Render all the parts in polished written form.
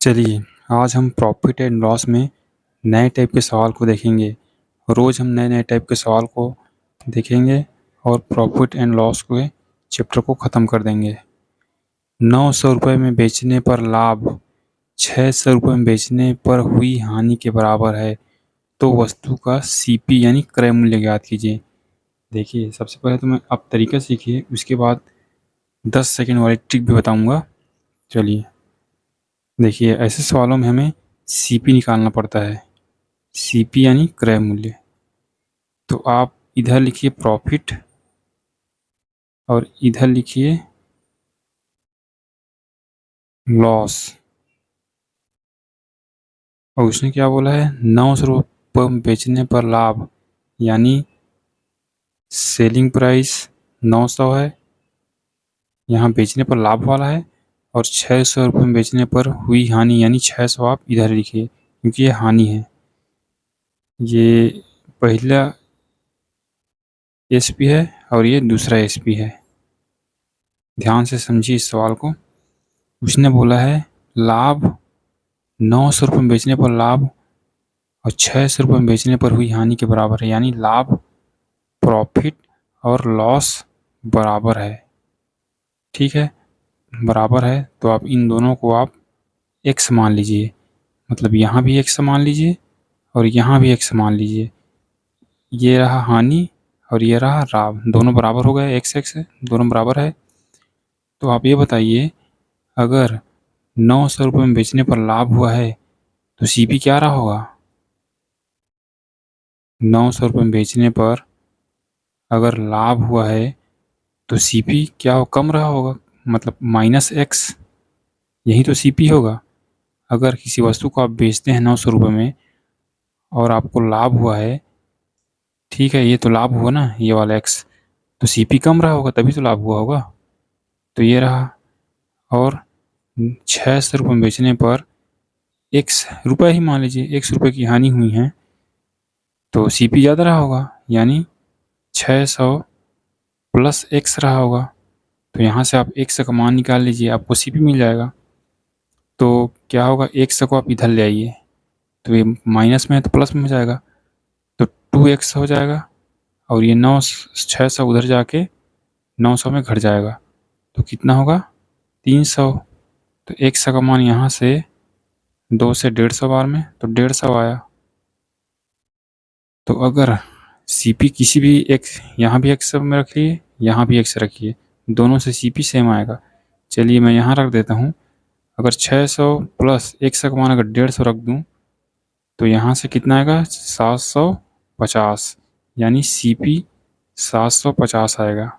चलिए, आज हम प्रॉफिट एंड लॉस में नए टाइप के सवाल को देखेंगे। रोज़ हम नए-नए टाइप के सवाल को देखेंगे और प्रॉफिट एंड लॉस के चैप्टर को ख़त्म कर देंगे। 900 रुपये में बेचने पर लाभ 600 रुपये में बेचने पर हुई हानि के बराबर है, तो वस्तु का सीपी यानी क्रय मूल्य ज्ञात कीजिए। देखिए, सबसे पहले तो मैं आप तरीका सीखिए, उसके बाद 10 सेकंड वाली ट्रिक भी बताऊँगा। चलिए, देखिए ऐसे सवालों में हमें सीपी निकालना पड़ता है। सीपी यानी क्रय मूल्य। तो आप इधर लिखिए प्रॉफिट और इधर लिखिए लॉस। और उसने क्या बोला है, 900 रुपये बेचने पर लाभ, यानी सेलिंग प्राइस 900 है, यहाँ बेचने पर लाभ वाला है। और 600 रुपये में बेचने पर हुई हानि, यानी 600 आप इधर लिखिए क्योंकि ये हानि है। ये पहला एसपी है और ये दूसरा एसपी है। ध्यान से समझिए इस सवाल को। उसने बोला है लाभ 900 रुपये में बेचने पर लाभ और 600 रुपये में बेचने पर हुई हानि के बराबर है, यानी लाभ प्रॉफिट और लॉस बराबर है। ठीक है, बराबर है तो आप इन दोनों को आप एक्स मान लीजिए, मतलब यहाँ भी एक्स मान लीजिए और यहाँ भी एक्स मान लीजिए। ये रहा हानि और ये रहा लाभ, दोनों बराबर हो गए, एक्स एक्स है, दोनों बराबर है। तो आप ये बताइए, अगर 900 रुपये में बेचने पर लाभ हुआ है तो सीपी क्या रहा होगा। 900 रुपये में बेचने पर अगर लाभ हुआ है तो सीपी क्या हो, कम रहा होगा, मतलब माइनस एक्स, यही तो सीपी होगा। अगर किसी वस्तु को आप बेचते हैं 900 रुपये में और आपको लाभ हुआ है, ठीक है, ये तो लाभ हुआ ना, ये वाला एक्स, तो सीपी कम रहा होगा तभी तो लाभ हुआ होगा। तो ये रहा। और 600 रुपये में बेचने पर एक्स रुपये ही मान लीजिए, एक्स रुपये की हानि हुई है तो सीपी ज़्यादा रहा होगा, यानी 600 प्लस एक्स रहा होगा। तो यहाँ से आप एक्स का मान निकाल लीजिए, आपको सीपी मिल जाएगा। तो क्या होगा, एक्स को आप इधर ले आइए, तो ये माइनस में है तो प्लस में हो जाएगा, तो 2x हो जाएगा। और ये 600 उधर जाके 900 में घट जाएगा, तो कितना होगा 300। तो एक्स का मान यहाँ से 2 से 150 बार में तो 150 आया। तो अगर सीपी किसी भी एक्स, यहाँ भी एक्स में रखिए, यहाँ भी एक्स रखिए, दोनों से सीपी सेम आएगा। चलिए मैं यहाँ रख देता हूँ। अगर 600 प्लस एक्स का मान अगर 150 रख दूँ तो यहाँ से कितना आएगा 750, यानी सीपी 750 आएगा।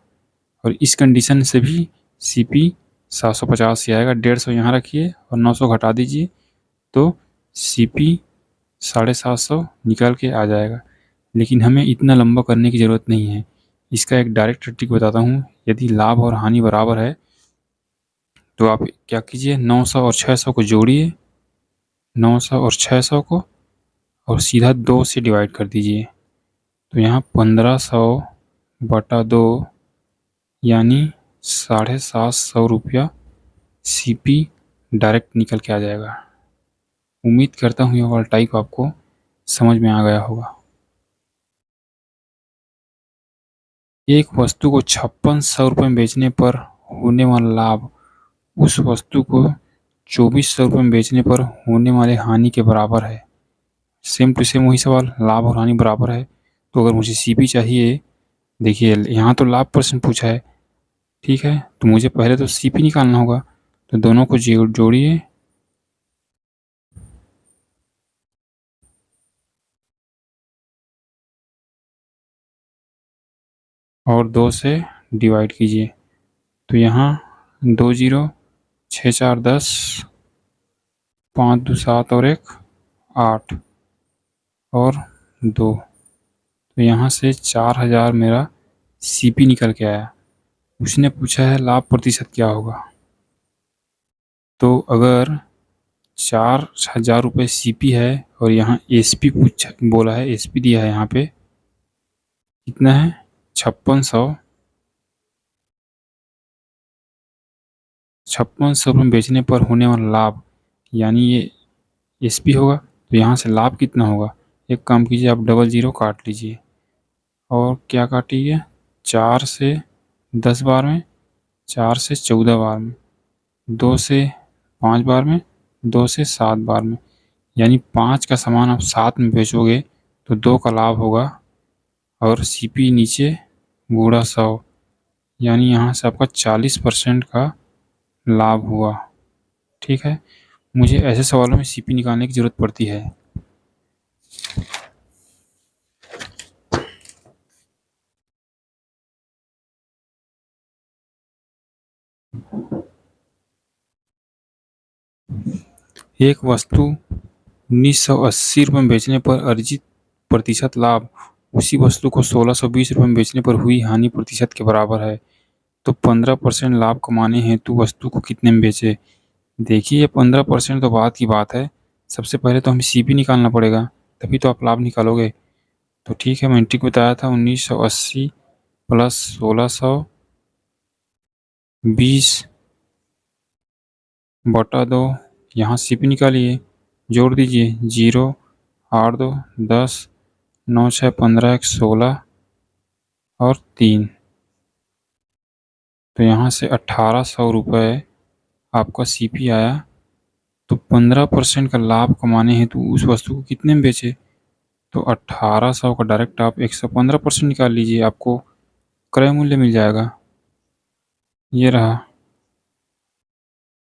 और इस कंडीशन से भी सीपी 750 ही आएगा। 150 यहाँ रखिए और 900 घटा दीजिए तो सीपी 750 निकल के आ जाएगा। लेकिन हमें इतना लंबा करने की ज़रूरत नहीं है, इसका एक डायरेक्ट ट्रिक बताता हूँ। यदि लाभ और हानि बराबर है तो आप क्या कीजिए, 900 और 600 को जोड़िए, 900 और 600 को, और सीधा 2 से डिवाइड कर दीजिए। तो यहाँ 1500 बटा 2, यानी 750 रुपया सीपी डायरेक्ट निकल के आ जाएगा। उम्मीद करता हूँ ये वाला टाइप आपको समझ में आ गया होगा। एक वस्तु को 5600 रुपये में बेचने पर होने वाला लाभ उस वस्तु को 2400 रुपये में बेचने पर होने वाले हानि के बराबर है। सेम टू सेम वही सवाल, लाभ और हानि बराबर है। तो अगर मुझे सीपी चाहिए, देखिए यहाँ तो लाभ परसेंट पूछा है, ठीक है, तो मुझे पहले तो सीपी निकालना होगा। तो दोनों को जोड़िए और 2 से डिवाइड कीजिए। तो यहाँ 2 जीरो, 6 4 10, 5 2 7 और 1 8 और 2। तो यहाँ से 4000 मेरा सीपी निकल के आया। उसने पूछा है लाभ प्रतिशत क्या होगा। तो अगर 4000 रुपये सीपी है और यहाँ एसपी बोला है, एसपी दिया है यहाँ पे कितना है 5600 रुपये बेचने पर होने वाला लाभ, यानी ये एसपी होगा। तो यहाँ से लाभ कितना होगा, एक काम कीजिए आप डबल जीरो काट लीजिए और क्या काटिए 4 से 10 बार में, 4 से 14 बार में, 2 से 5 बार में, 2 से 7 बार में। यानी 5 का सामान आप 7 में बेचोगे तो 2 का लाभ होगा और सीपी नीचे गुणा 100, यानी यहाँ से आपका 40% का लाभ हुआ। ठीक है, मुझे ऐसे सवालों में सीपी निकालने की ज़रूरत पड़ती है। एक वस्तु 1980 रुपये में बेचने पर अर्जित प्रतिशत लाभ उसी वस्तु को 1620 रुपये में बेचने पर हुई हानि प्रतिशत के बराबर है। तो 15% लाभ कमाने हेतु वस्तु को कितने में बेचे। देखिए ये 15% तो बात की बात है, सबसे पहले तो हमें सीपी निकालना पड़ेगा तभी तो आप लाभ निकालोगे। तो ठीक है, मैंने ट्रिक बताया था 1980 प्लस 1620 बटा 2, यहाँ सीपी निकालिए, जोड़ दीजिए 0 8 2 10 9 6 15 1 16 और 3, तो यहाँ से 1800 रुपये आपका सीपी आया। तो 15% का लाभ कमाने हेतु उस वस्तु को कितने में बेचे, तो 1800 का डायरेक्ट आप 115% निकाल लीजिए, आपको क्रय मूल्य मिल जाएगा। ये रहा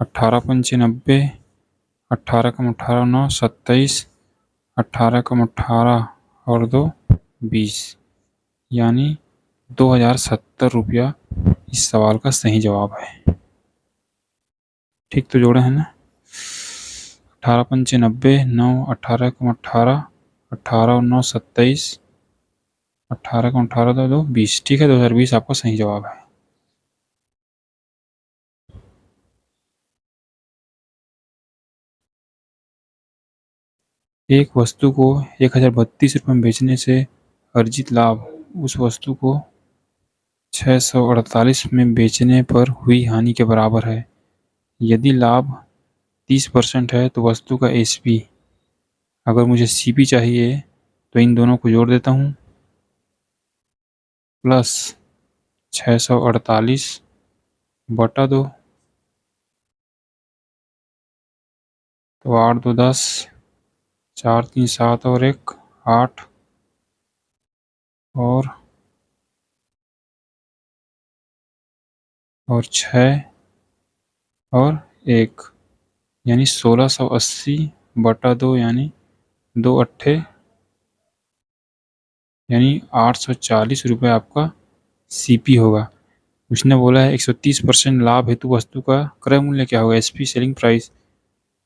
18 पंचे 90, 18 कम 18 9 27, 18 कम 18 और 2 20, यानी 2070 रुपया इस सवाल का सही जवाब है। ठीक तो जोड़े हैं ना, 18 पंचे 90, 9 18 कम 18, 18 और 9 27, 18 कम 18 2 20। ठीक है, 2020 आपका सही जवाब है। एक वस्तु को 1032 रुपये में बेचने से अर्जित लाभ उस वस्तु को 648 में बेचने पर हुई हानि के बराबर है। यदि लाभ 30% है तो वस्तु का एसपी, अगर मुझे सीपी चाहिए तो इन दोनों को जोड़ देता हूँ, प्लस 648 बटा 2, तो 8 2 10, 4 3 7 और 1 8 और 6 और 1, यानी 1680 बटा 2, यानी 2 अट्ठे, यानी 840 रुपये आपका सीपी होगा। उसने बोला है 130% लाभ हेतु वस्तु का क्रय मूल्य क्या होगा, एसपी सेलिंग प्राइस।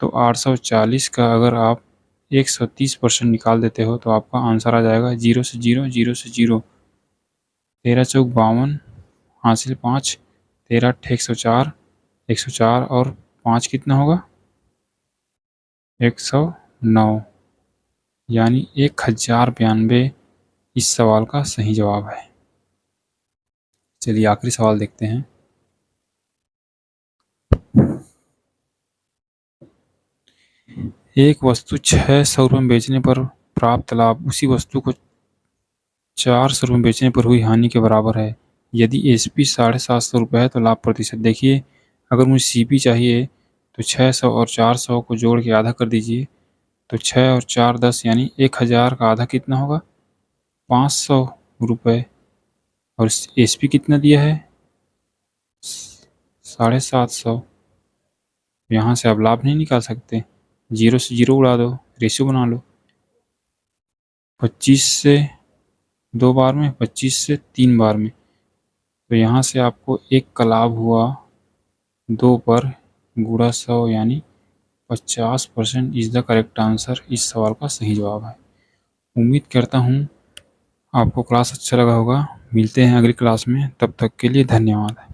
तो 840 का अगर आप 130% निकाल देते हो तो आपका आंसर आ जाएगा 0 से 0 0 से 0, 13 चौक 52 हासिल 5, 13 अट्ठे 104, 104 और 5 कितना होगा 109, यानी 1092 इस सवाल का सही जवाब है। चलिए आखिरी सवाल देखते हैं। एक वस्तु 600 रुपये में बेचने पर प्राप्त लाभ उसी वस्तु को 400 रुपये में बेचने पर हुई हानि के बराबर है। यदि एसपी 750 रुपये है तो लाभ प्रतिशत। देखिए अगर मुझे सीपी चाहिए तो 600 और 400 को जोड़ के आधा कर दीजिए, तो 6 और 4 10, यानी 1000 का आधा कितना होगा 500 रुपये, और एसपी कितना दिया है 750। यहाँ से आप लाभ नहीं निकाल सकते, 0 से 0 उड़ा दो, रेशियो बना लो, 25 से 2 बार में, 25 से 3 बार में, तो यहाँ से आपको 1 का लाभ हुआ 2 पर गुणा 100, यानी 50% इज द करेक्ट आंसर, इस सवाल का सही जवाब है। उम्मीद करता हूँ आपको क्लास अच्छा लगा होगा। मिलते हैं अगली क्लास में, तब तक के लिए धन्यवाद।